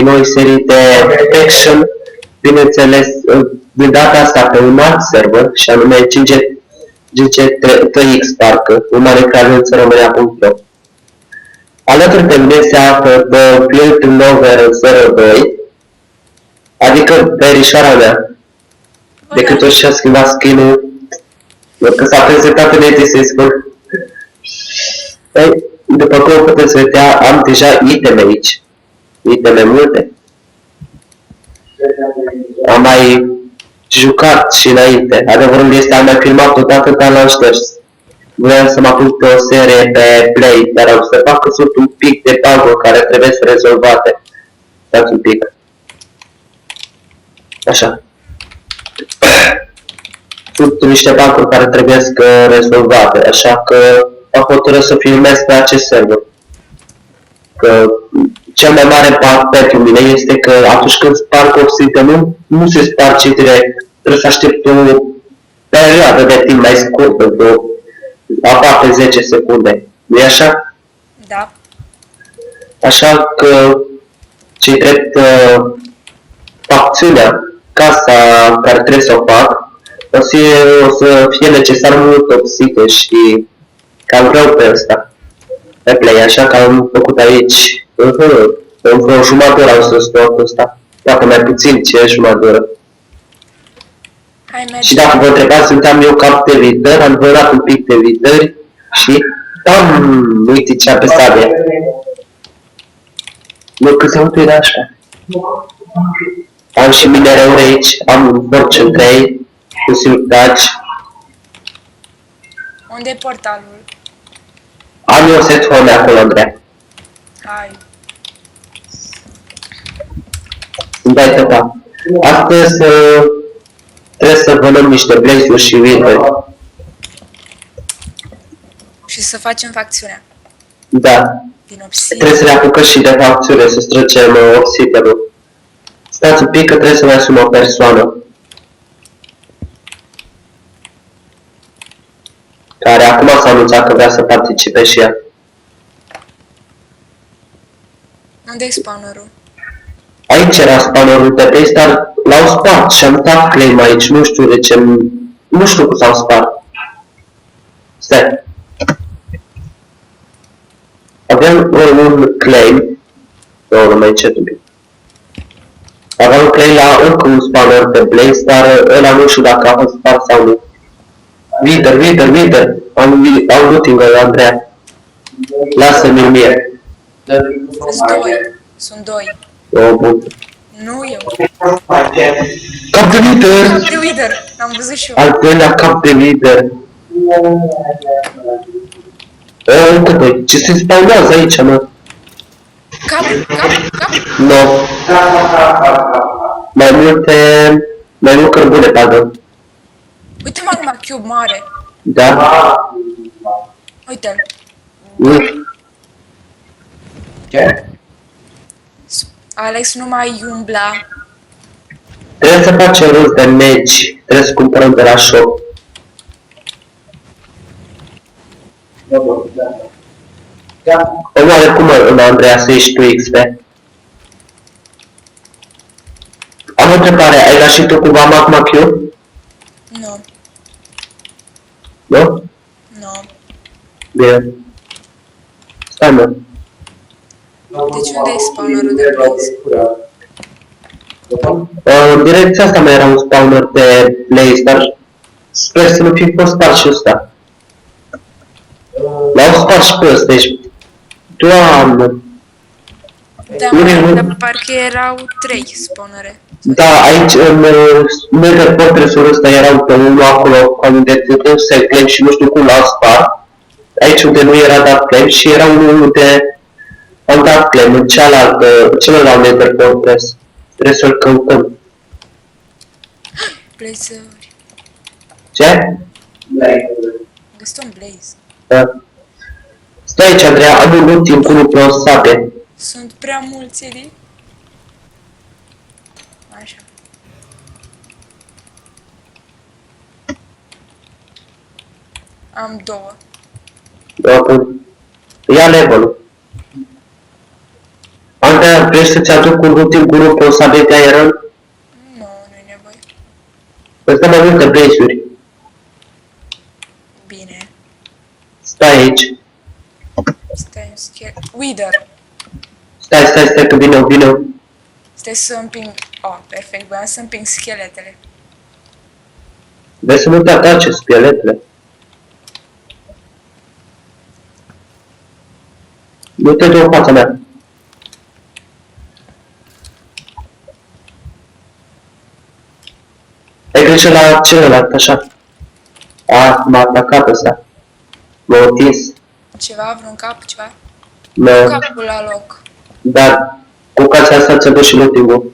unei noi serii de Faction, bineînțeles, de data asta pe un alt server, și anume GC3X parcă, un mare care în România.ro. Alături de mine se află The Build Lover 02, adică verișoara mea, de cât ori și-a schimbat skin-ul, că s-a prezentat în edit, să-i spun. După cum puteți vedea, am deja iteme aici. Iteme multe. Am mai jucat și înainte. Adevărul este, am mai filmat odată, dar l-am șters. Vreau să mă apuc pe o serie pe Play, dar am să fac că sunt un pic de bug care trebuie să rezolvate. Dați un pic. Așa. Sunt niște bug care trebuie să rezolvate, așa că am hotărât să filmez pe acest server. Că cel mai mare bug pentru mine este că atunci când sparg obsidianul, nu se sparge direct. Trebuie să aștept o perioadă de timp mai scurtă, vreo aproape 10 secunde. Nu-i așa? Da. Așa că ce drept facțiunea, casa care trebuie să o fac, o să fie necesar mult obsidian și cam greu pe ăsta. Pe Play, așa că am făcut aici în vreo jumătate de oră am să stau ăsta. Dacă mai puțin, ce jumătate de oră. Și dacă vă întrebați, sunt eu cap de vider, am vărat un pic de videri și uite ce pe sabia. Nu, cât se uită era așa. Am și minereuri aici, am un Fortune 3, cu siltaci. Unde e portalul? Am eu set home acolo, Andreea. Hai. Îmi dai tăpa. Astăzi trebuie să vânăm niște blaze-uri și wither. Și să facem facțiunea. Da. Din obsidian. Trebuie să ne apucăm și de facțiune, să strângem obsidianul. Stați un pic că trebuie să mai asum o persoană. Care acum s-a anunțat că vrea să participe și ea. Unde e spawnerul? Aici era spawnerul de base, dar l-au spart și am dat claim aici, nu știu de ce, nu știu cum s-au spart. Stai. Aveam un claim, nu mai încet un pic. Aveam un claim la încă un spawner de blaze, dar ăla nu știu dacă a fost spart sau nu. Wither, am looting-ul, Andreea. Lasă-mi mie. Sunt doi. O, bun. Nu eu. Cap de Wither! Cap de Wither, l-am văzut și eu. Al doilea cap de Wither. Încă doi. Ce se spawnează aici, mă? Cap. No. Mai mult cărbune, pardon. Uite magma cube mare. Da? Uite-l. Ce? Alex nu mai umbla. Trebuie să facem rost de meci. Trebuie să cumpărăm de la shop. Oare cum în Andreea să ieși tu XP? Am o întrebare, ai dat și tu cumva magma cube? Nu. Nu? Nu. Bine. Stai, mă. Deci unde e spawnerul de blaze? În direcția asta mai era un spawner de blaze, dar sper să nu fi fost spart și ăsta. L-au spart și pe ăsta, deci... Doamne! Da, dar parcă erau 3 spawnere. Da, aici în Nether Fortress-ul ăsta erau pe unul acolo, unde te duci să claim și nu știu cum l-au spart. Aici unde nu era dat claim și era unul unde am dat claim, în celălalt Nether Fortress. Trebuie să-l căutăm. Blaze-uri. Ce? Găsit un blaze. Da. Stai aici, Andreea, am un ultim cu unul pe o sabie. Sunt prea mulți, Edi. Așa. Am 2. Da, bun. Ia level-ul. Andreea, vrei să-ți aduc un ultim grup, o sabie de iron? Nu, nu-i nevoie. Îți dă mai multe blaze-uri. Bine. Stai aici. Stai în schel... Wither. Stai, că vine. Stai să împing... Oh, perfect, voiam să împing scheletele. Vezi să nu te atace scheletele. Nu te duc în fața mea. Ai grijă la celălalt, așa. M-a atacat ăsta. M-a întins. Ceva, vreun cap, ceva? Capul la loc. Dar cu ocazia asta ți-a dus și ultimul.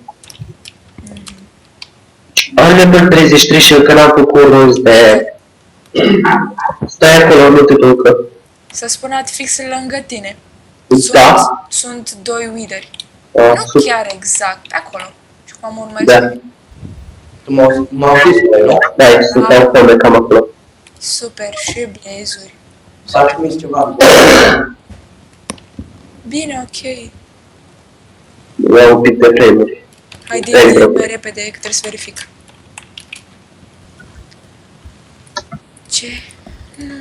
Am level 33 și încă n-am făcut rost de... Stai acolo, nu te ducă. S-a spunat fix lângă tine. Da? Sunt doi witheri. Nu Nu chiar exact, pe acolo. Și cum am urmărit. Da. Tu m-au zis pe nu? Da, suntem forme cam acolo. Super, și blaze-uri. S-a trimis ceva. Bine, ok. Ia un pic de frame-uri. Hai de mai repede, că trebuie să verific. Ce? Nu.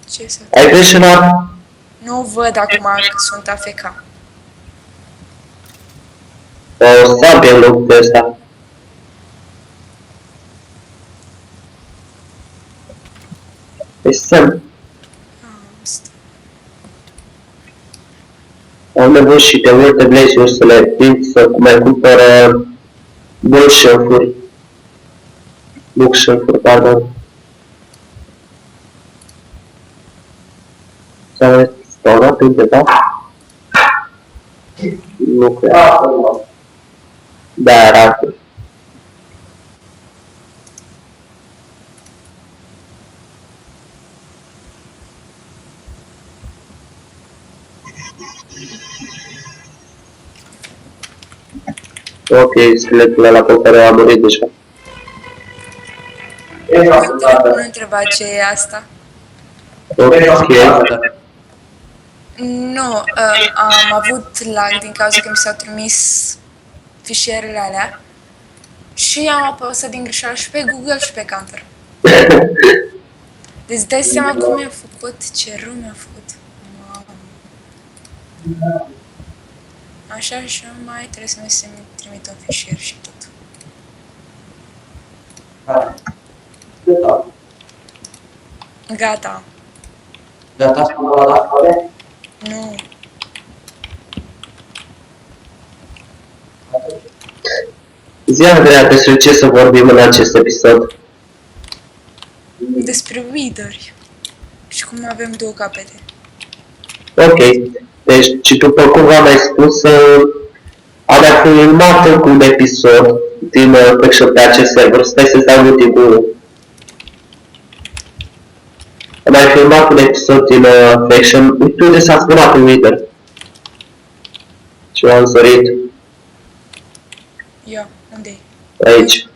Ce să... Ai grijă la... Nu văd acum că sunt AFK. O sabie în loc de ăsta. Păi semn. Asta. Am nevoie și de multe blaze-uri să le prind, să mai cumpără bookshelf-uri. Bookshelf-uri, pardon. S-a mai spawnat undeva? Nu cred. Da, era acolo. Ok, skeletul ăla pe care a murit deja. Nu întreba ce e asta. Ok. Nu, am avut lag din cauza că mi s-au trimis fișierele alea și am apăsat din greșeală și pe Google și pe Counter. Deci dai seama cum mi-a făcut, ce rău mi-a făcut. Mamă. Așa și mai trebuie să mi se trimit un fișier și tot. Gata. Gata, spune la dată? Nu. Zi, Andreea, despre ce să vorbim în acest episod? Despre witheri. Și cum avem două capete. Ok. Deci, după cum v-am mai spus, am mai filmat încă un episod din Faction pe acest server. Stai să-ți dau ultimul. Am mai filmat un episod din Faction. Uite unde s-a spunat un Wither. Și m-am sărit. Ia, unde-i? Aici.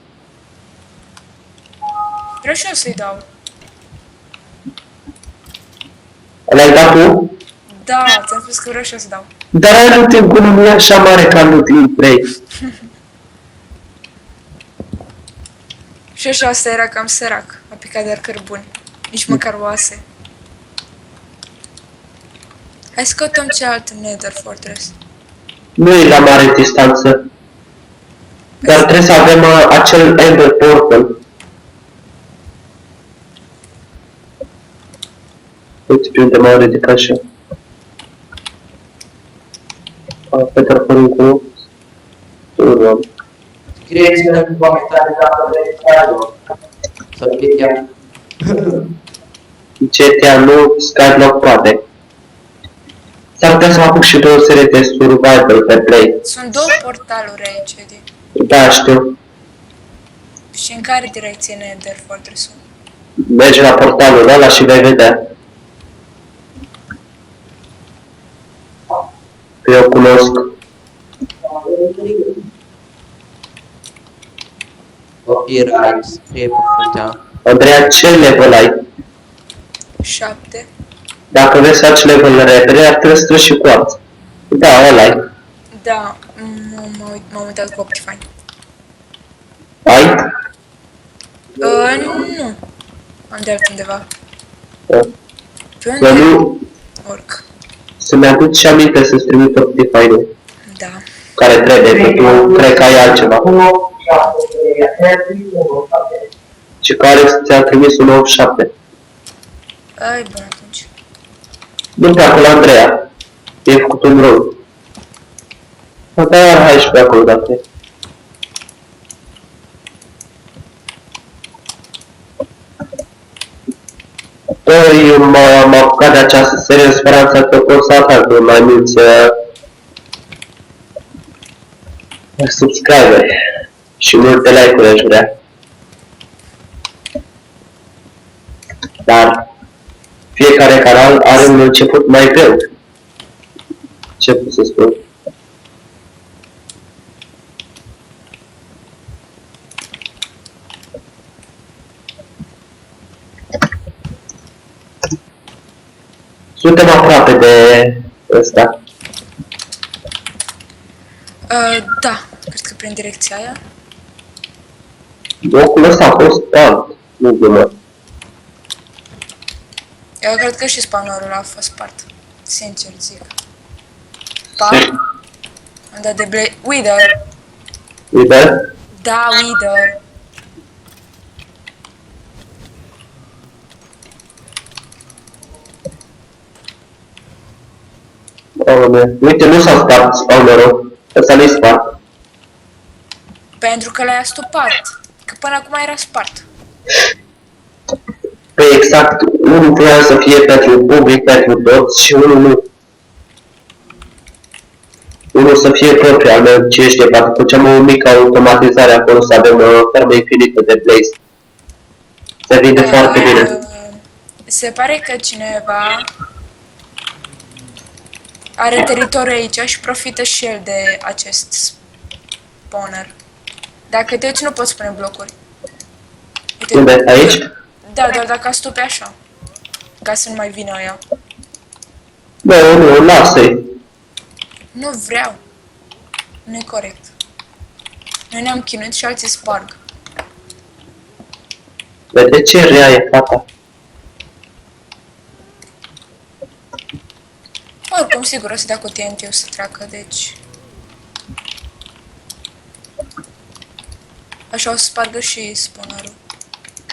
Vreau și eu să-i dau. L-ai dat tu? Da, ți-am spus că vreau și eu să dau. Dar ai ultim gunul nu e așa mare ca în ultimii 3. Și așa, asta era cam sărac. A picat doar cărbuni. Nici măcar oase. Hai să căutăm cealaltă Nether Fortress. Nu e la mare distanță. Dar trebuie să avem acel Ender Portal. Uite pe unde m-au ridicat și eu. Pe telefonul cu... Urmăm. Scrieți-ne în comentarii dacă vreți Skyblock. Să fie chiar. GTA nu, Skyblock poate. S-ar putea să mă apuc și de o serie de survival pe Play. Sunt două portaluri aici, Edi. Da, știu. Și în care direcție Nether Fortress-ul? Mergi la portalul ăla și vei vedea. Că eu cunosc. Copyright, scrie pe fruntea. Andreea, ce level ai? 7. Dacă vrei să faci level repede, ar trebui să treci și cu alții. Da, ăla-i. Da, m-am uitat cu ochi faini. Ai? Nu. Am de altundeva. Da. Pe Să unde? nu... Orc. Să-mi aduci și aminte să-ți trimit Optifine-ul Da. care trebuie, că tu cred că ai altceva. 1, 7, 3, 1, 7. Și care ți-a trimis un 87. Ai, bun atunci. Nu pe acolo, Andreea. E făcut un rol. Da, hai și pe acolo, dacă e. Eu m-am apucat de această serie în speranța că pot să atrag mai mulți subscriberi și multe like-uri aș vrea. Dar fiecare canal are un început mai greu. Ce pot să spun? Suntem aproape de ăsta. Da, cred că prin direcția aia. Locul ăsta a fost alt, nu glumă. Eu cred că și spawnerul a fost spart. Sincer zic. Pa? Am dat de Wither. Uite? Da, Wither. Uite, nu s-a spart spawnerul. Ăsta nu-i spart. Pentru că l-ai astupat. Că până acum era spart. Păi exact, unul vrea să fie pentru public, pentru toți și unul nu. Unul să fie propriu al meu, ce ești de fapt. Făceam o mică automatizare acolo să avem o fermă infinită de blaze. Se vinde foarte bine. Se pare că cineva are teritoriu aici și profită și el de acest spawner. Dacă te uiți, nu poți pune blocuri. Uite, Unde? Aici? da, doar dacă astupi așa. Ca să nu mai vină ea. Nu, lasă-i. Nu vreau. Nu e corect. Noi ne-am chinuit și alții sparg. De ce rea e fata? Oricum, sigur, o să dea cu TNT-ul să treacă, deci... Așa o să spargă și spawnerul.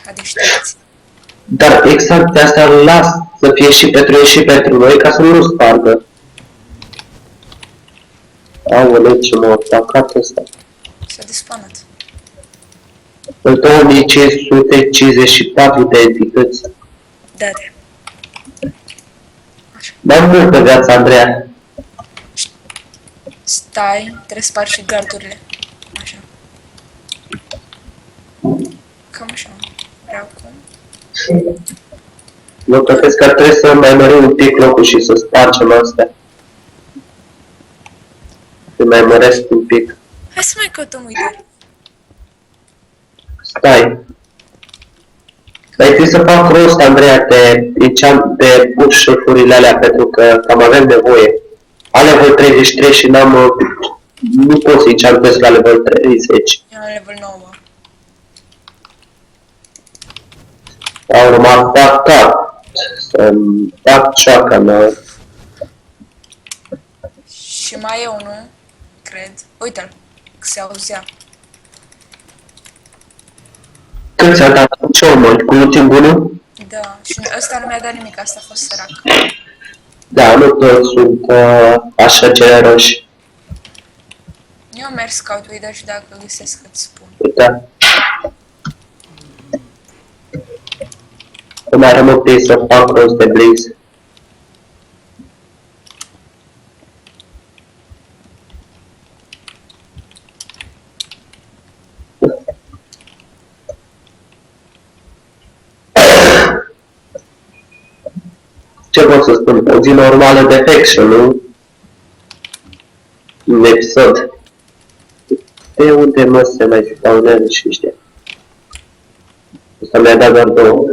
Ca de știți. Dar exact de asta îl las să fie și pentru ei și pentru noi, ca să nu spargă. Aoleu, ce m-a atacat ăsta. S-a despanat. În 2554 de entități. Da, de. Mai multă viață, Andreea. Stai, trebuie să spargi și gardurile. Așa. Cam așa. Vreau cum. Eu cred că ar trebui să mai mărim un pic locul și să spargem astea. Să mai măresc un pic. Hai să mai căutăm Wither. Stai. Dar trebuie să fac rost, Andreea, de push-urile alea, pentru că cam avem nevoie. A level 33 și n-am... Nu pot să enchantez la level 30. Eu am level 9. Au m-a atacat. Să-mi fac cioaca mea. Și mai e unul, cred. Uite-l, că se auzea. Cât ți-a dat? Ce urmă? Cu ultimul? Da, și ăsta nu mi-a dat nimic, asta a fost sărac. Da, nu toți sunt așa generoși. Eu merg scout Wither și dacă găsesc îți spun. Uite. Nu mai rămân plin să fac rost de blaze. Ce pot să spun? O zi normală de faction, nu? Un episod. De unde mă se mai spawnează și ăștia? Asta mi-a dat doar două.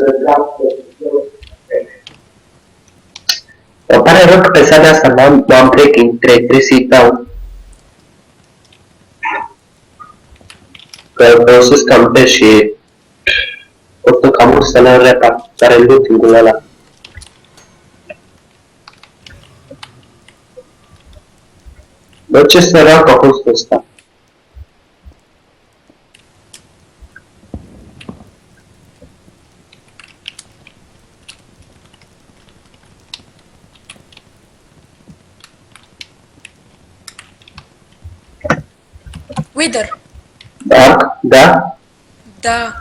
Îmi pare rău că pe seara asta n-am breaking 3, trebuie să-i dau. că folosesc cam pe și costă cam mult să le repa, care e looting-ul ăla. Bă, ce sărac a fost ăsta. Wither. Da? Da? Da.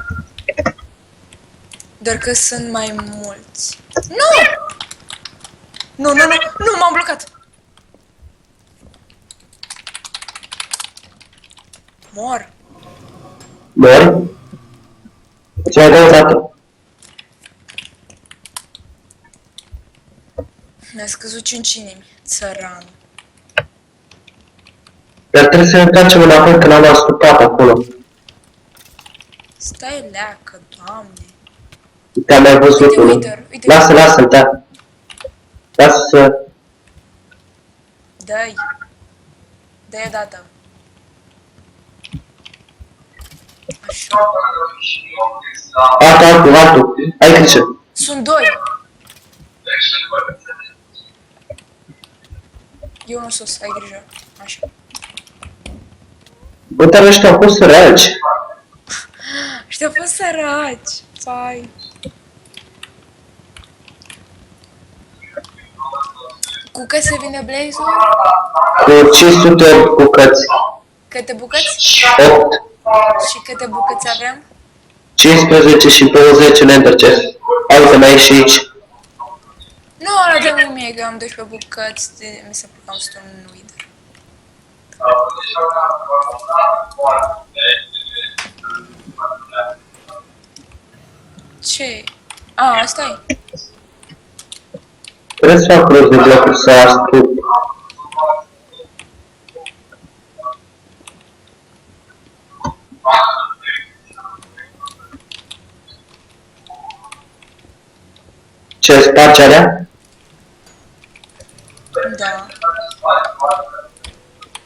Doar că sunt mai mulți. Nu! Nu, nu, nu, nu, m-am blocat. Mor. Mori? Ce ai dat? Mi-a scăzut 5 inimi. Țăran. Dar trebuie să ne întoarcem înapoi când am ascultat acolo. Stai leacă, doamne. Te-am mai văzut Uite, unul. uite, uite. Lasă-l, da. Lasă să... Dă-i. Dă-i odată. Așa. Altul. Ai grijă. Sunt doi. E unul sus, ai grijă. Așa. Bă, dar ăștia au fost săraci. Ăștia au fost săraci. Fai. Cu cât se vine Blaze-ul? Cu 500 bucăți. Câte bucăți? 8, Și câte bucăți avem? 15 și 20 în Ender Chest. Uite, mai e și aici. Nu, ăla de mie, că am 12 bucăți, mi se pare că am stat un Wither. Ce? A, asta e. Trebuie să fac rost de blocuri să astrup. Ce, spargi alea? Da.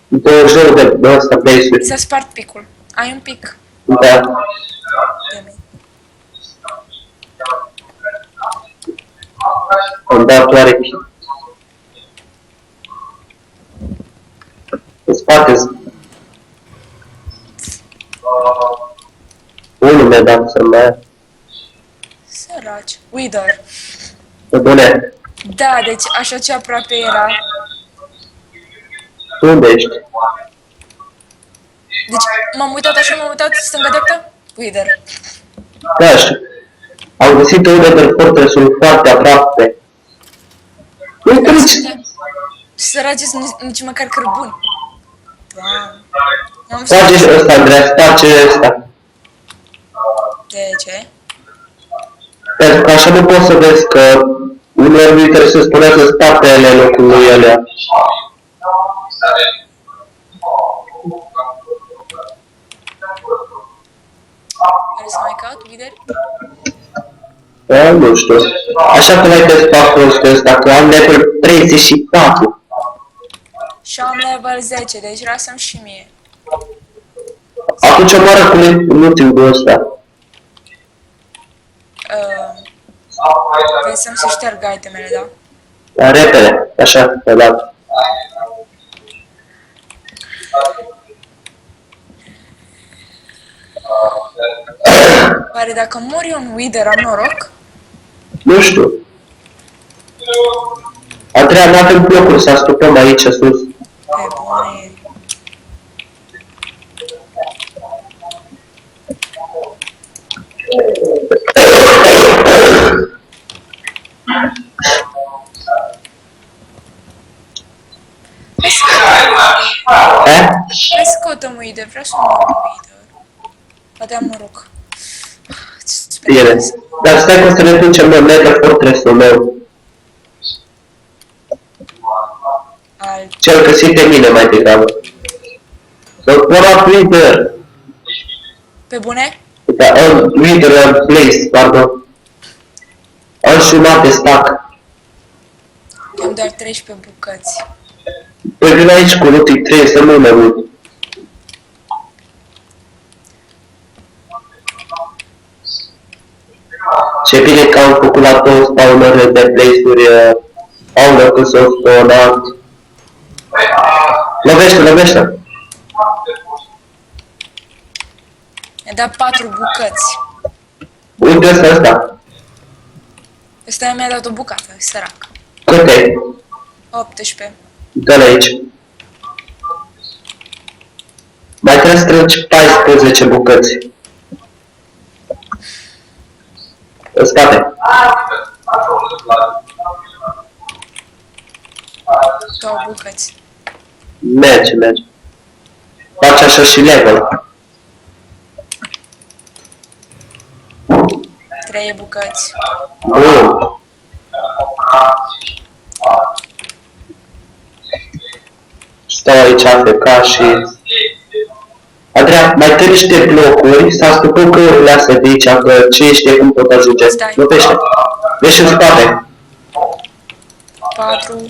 20 de ăsta base-uri. S-a spart picul. Ai un pic. Da. Dă-mi. Am dat doar pic. În spate. Unul mi-a dat să mai ia. Săraci. Wither. Pe bune. Da, deci așa ce aproape era. Tu unde ești? Deci m-am uitat așa, m-am uitat stânga-dreapta. Wither. Da, știu. Am găsit unde de fortress-ul foarte aproape. Uite aici! Săraci sunt nici măcar cărbuni. Doamne. M-am Sparge spus. ăsta, Andreea, sparge ăsta. De ce? Pentru că așa nu poți să vezi că uneori nu trebuie să spunea să spatele locului alea. Are să mai caut Wither? Da, nu știu. Așa că mai trebuie să fac prostul ăsta, că am level 34. Și am level 10, deci lasă-mi și mie. Atunci omoară cu looting-ul ăsta. Vrei să-mi se șterg itemele, da? Da, repede, așa, pe dat. Oare dacă mor eu în Wither am noroc? Nu știu. A treia, nu avem blocuri să astupăm aici sus. Pe bune. Hai să căutăm Wither, vreau să mor în Wither. Poate am noroc. Bine. Dar stai că o să ne ducem noi mega fortress-ul meu. Cel găsit de mine mai degrabă. Să-l pun Wither. Pe bune? Da, Wither place, pardon. Am jumătate stack. Am doar 13 bucăți. Păi vin aici cu looting, trebuie să nu ne uit. Ce bine că am făcut la toți spawner de place-uri, spawner când s-au spawnat. Lovește! Mi-a dat 4 bucăți. Uite ăsta. Ăsta mi-a dat o bucată, e sărac. Câte? 18. Dă-l aici. Mai trebuie să strângi 14 bucăți. În spate. 2 bucăți. Merge. Faci așa și level. 3 bucăți. Bun. Stau aici AFK și... Adrian, mai trebuie niște blocuri, să ascultăm cărurile astea de aici, că cine știe cum pot ajunge. Stai. Lovește. Vezi în spate. 4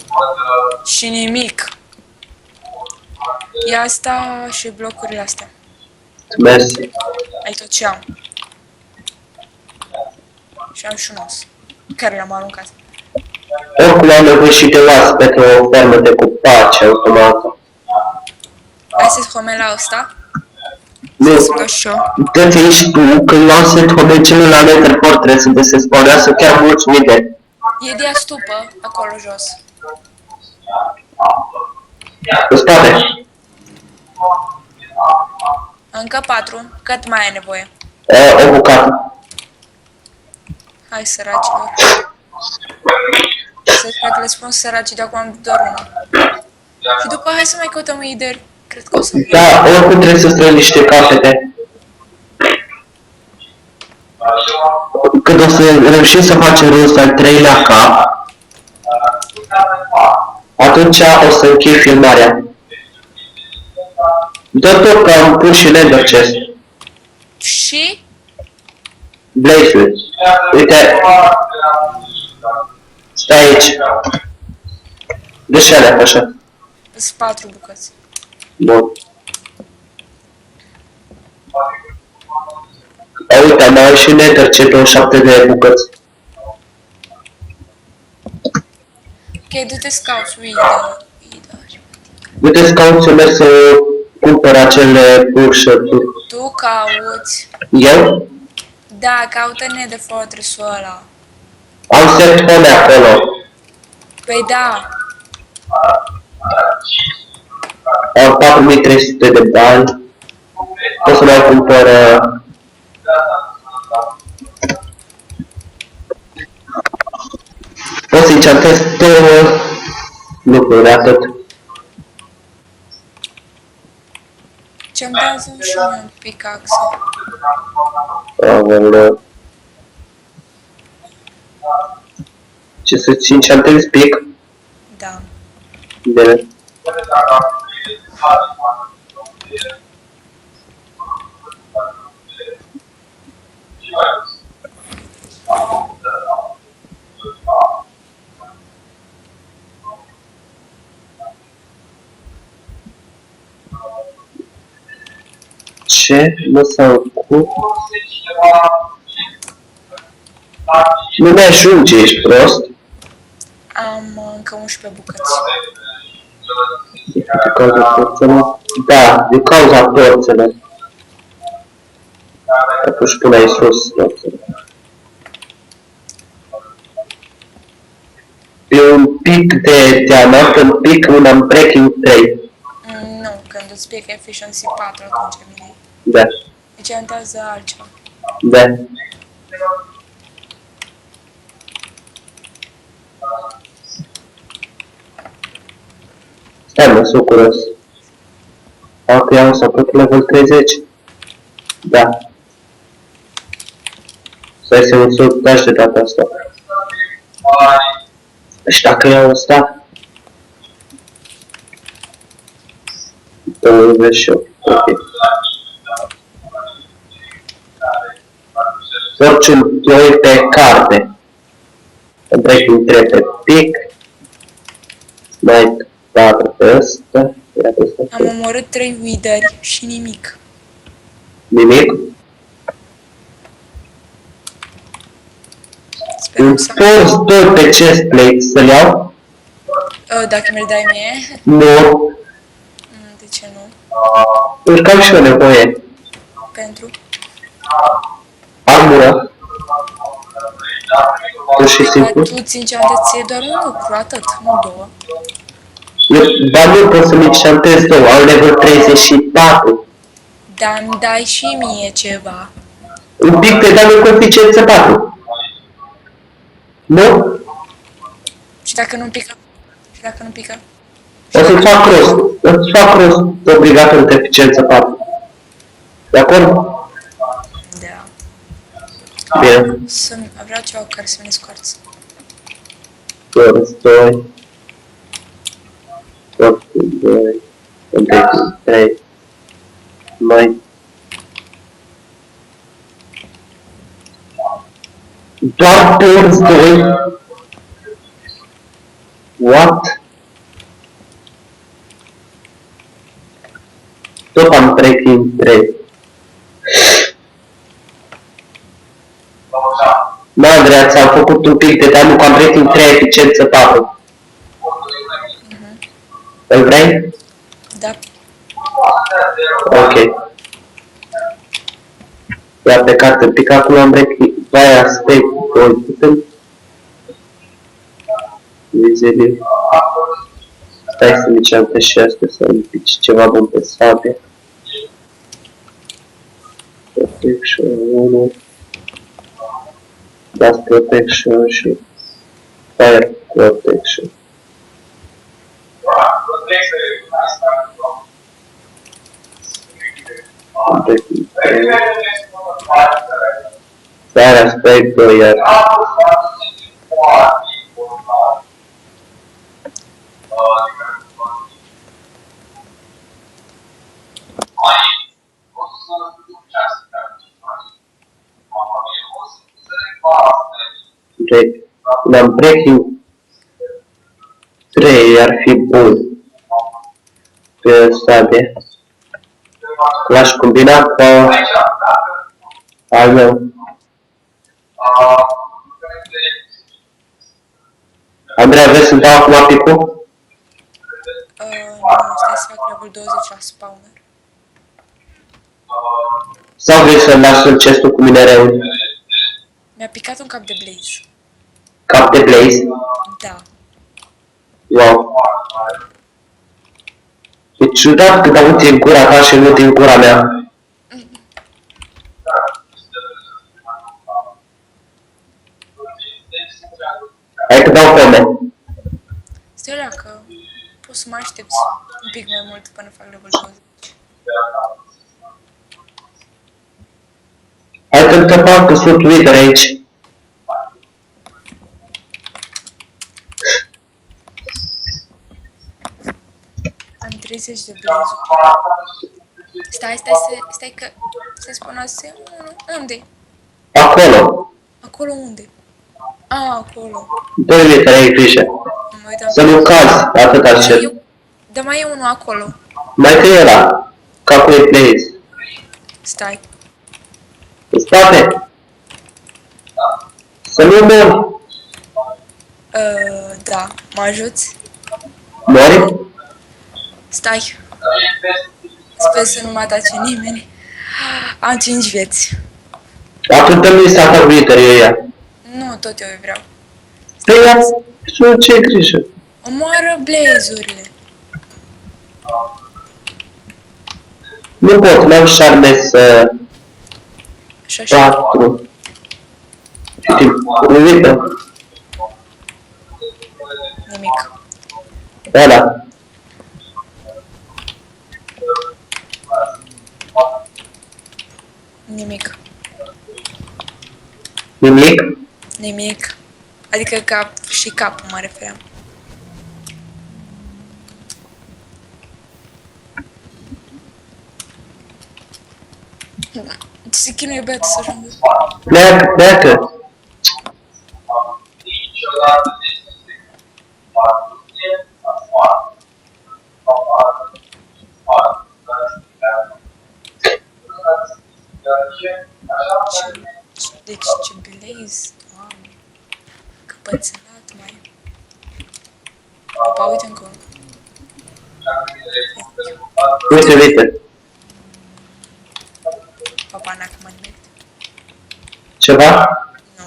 și nimic. Ia asta și blocurile astea. Mersi. Ai tot ce am. Și am și un os. Care l-am aruncat. Oricum am nevoie și de las pentru o fermă de cupaci automată. Hai să-ți home la ăsta. Nu, Să-ți și eu. dă-ți aici tu, când luam set homecelul la Nether Fortress, unde se spawnează chiar mulți mideri. E de stupă, acolo jos. În spate. Încă 4. Cât mai ai nevoie? O bucată. Hai, săracilor. Să cred că le spun săracii, de acum am doar unul. Și după hai să mai căutăm idei. Cred că o să... Da, oricum trebuie să strâng niște capete. Când o să reușim să facem rost al 3-lea cap, atunci o să închei filmarea. Dă tot că am pus și Nether chest. Și... Blaze-uri. Uite. Stai aici. Dă și alea așa. Sunt 4 bucăți. Bun. Uite, am mai și Nether ce 27 de bucăți. Ok, du-te scauți, uite. Uite, scaut să merg să cumpăr acele push-up-uri. Tu cauți. Eu? Da, caută-ne de fortress-ul ăla. Am set home acolo. Păi da. Am 4300 de bani. O să mai cumpăr... O să încercez 2 lucruri, atât. Ce-mi dați și un pickaxe. Aoleu. Ce să-ți încercez pic? Da. Bine. Ce? Nu s-a făcut? Nu mi-ajunge, ești prost? Am încă 11 bucăți. Din cauza porțelor? Da, din cauza porțelor. Atunci până ai sus porțele. E un pic de diamant, un pic un unbreaking 3. Nu, când îți pică efficiency 4 atunci vine. Da, Deci antează altceva. da. Stai mă, sunt curios. Dacă i-am să pot level 30? Da. Stai să nu dași de data asta. Și dacă iau ăsta? 28, ok. Fortune 2 pe carte. Breaking 3 pe pic. Smite 4 pe ăsta. Am omorât 3 witheri și nimic. Nimic? Un force 2 pe chest plate să-l iau? Dacă mi-l dai mie, Nu. de ce nu? Își cam și eu nevoie. Pentru? Armură. Pur și Dar simplu. tu ți înceanteți doar un lucru, atât, nu două. Dar nu pot să-mi enchantez două, au level 34. Dar îmi dai și mie ceva. Un pic pe dar nu coeficiență 4. Nu? Și dacă nu pică? Și dacă nu pică? O să-ți fac rost. Îți fac rost obligatoriu de eficiență 4. De acord? Da. Bine. Vreau ceva cu care să mi scoarță. Force 2. Force 2. 3. Mai. Doar Force 2? What? Tot am trecking 3. Da, Andreea, ți-am făcut un pic de teamă că am rating 3, eficiență 4. Îl vrei? Da. Ok. Ia pe carte, pic acum am rating, aia spec, 2 putem. Vizele. Stai să mi ceam și astea, să îmi pici ceva bun pe sabie. Protection 1. Dust Protection și Fire Protection. Fire Aspect 2 iar. L-am breaking 3 ar fi bun pe sabie. L-aș combina cu al meu. Andreea, vrei să-mi dau acum picul? Nu, stai să fac level 20 la spawner. Sau vrei să-mi las în chestul cu minereul? Mi-a picat un cap de blaze. Cap de blaze? Da. Wow. E ciudat când aud din gura ta și nu din gura mea. Hai că dau pome. Stai la că pot să mă aștepți un pic mai mult până fac level 20. Hai că-mi tăpa că sunt Twitter aici. Am 30 de blaze. Stai că se spune astea. Unde? Acolo. Acolo unde? Acolo. 2 metri ai grijă. Mă uitam. Să nu cazi, atât ar cer. Dar mai e unul acolo. Mai că e ăla. Capul de blaze. Stai. În spate. Să nu mori. Da. Mă ajuți? Mori? Stai. Sper să nu mă atace nimeni. Am 5 vieți. Atunci dă-mi să atac viitorii ăia. Nu, tot eu vreau. Păi ia, să ce grijă. Omoară blaze-urile. Nu pot, n-am șarme să... Așa. 4. Și timp, uite. Nimic. Ăla. Nimic. Nimic? Nimic. Adică cap și capul mă refeream. Se chinuie băiatul să ajungă. Pleacă, pleacă. Deci ce blaze. Wow. Căpățânat, mai. Opa, uite încă unul. Uite, uite. Papa, n-a că mă nimeri. Ceva? Nu.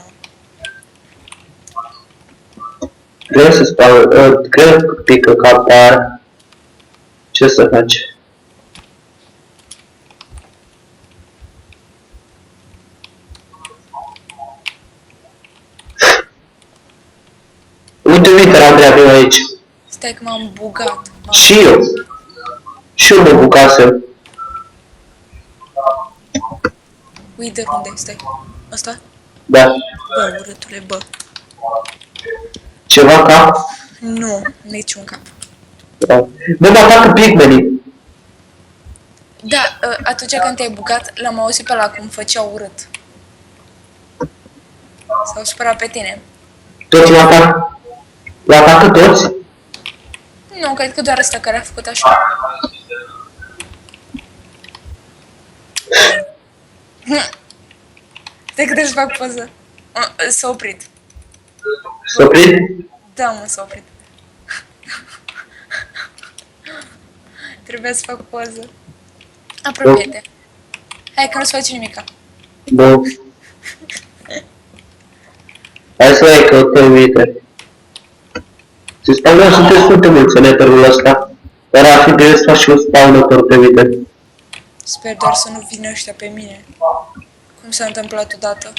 Vreau să spun, cred că pică cap, dar ce să faci? Uite, uite, Andrei, avem aici. Stai că m-am bugat. Și eu. Și eu mă bucasem. Uite unde stai. Ăsta? Da. Bă, urâtule, bă. Ceva cap? Nu, niciun cap. Da. Bă, mă atacă pigmenii. Da, atunci când te-ai bugat, l-am auzit pe ăla cum făcea urât. S-au supărat pe tine. Toți mă atacă. Mă atacă toți? Nu, cred că doar ăsta care a făcut așa. Stai că trebuie să fac poză. S-a oprit. S-a oprit? Da, mă, s-a oprit. Trebuie să fac poză. Apropie-te. Hai că nu-ți face nimica. Bun. Hai să mai căutăm, uite. Se spawnează, sunteți foarte mulți în etherul ăsta. Dar ar fi bine să faci și un spawnator pe Wither. Sper doar să nu vină ăștia pe mine. Cum s-a întâmplat odată.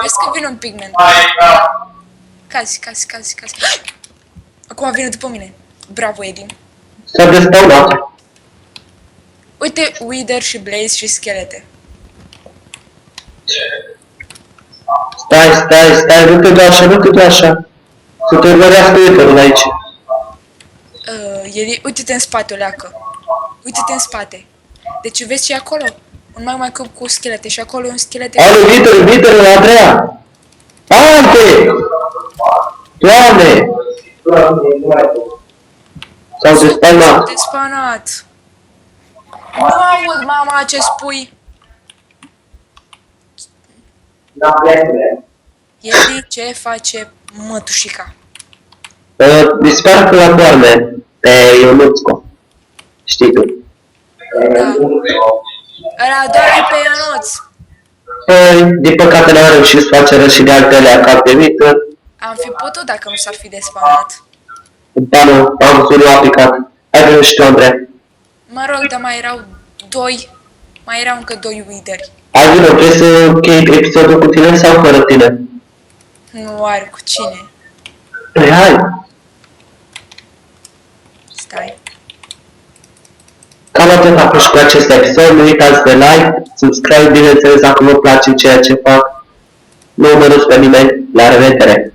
Vezi că vine un pigment. Cazi. Acum vine după mine. Bravo, Eddie. S-a despawnat. Uite, Wither și Blaze și schelete. Stai, nu te du așa. Să te urmărească Witherul aici. Eddie, uite-te în spate, o leacă. Uite-te în spate. Deci vezi ce e acolo? Un mai cu schelete și acolo e un schelete. Alo, Witherul, Andreea! Ante! Doamne! S-au despawnat. Despanat. Nu aud, mama, ce spui. Eddie, ce face mătușica? Dispar că la doarme pe Ionuțco. Știi tu. Da. Ăla doarme pe Ionuț. Păi, din păcate n-am reușit să facem și de altele cap de Wither. Am fi putut dacă nu s-ar fi despanat. Da, nu, am văzut, nu a picat. Hai venit și tu, Andrei. Mă rog, dar mai erau doi. Mai erau încă doi Witheri. Hai vină, vrei să închei episodul cu tine sau fără tine? Nu are cu cine. Păi hai! Stai. Cam atât a fost și cu acest episod. Nu uitați de like, subscribe, bineînțeles, dacă vă place ceea ce fac. Nu mă pe nimeni. La revedere!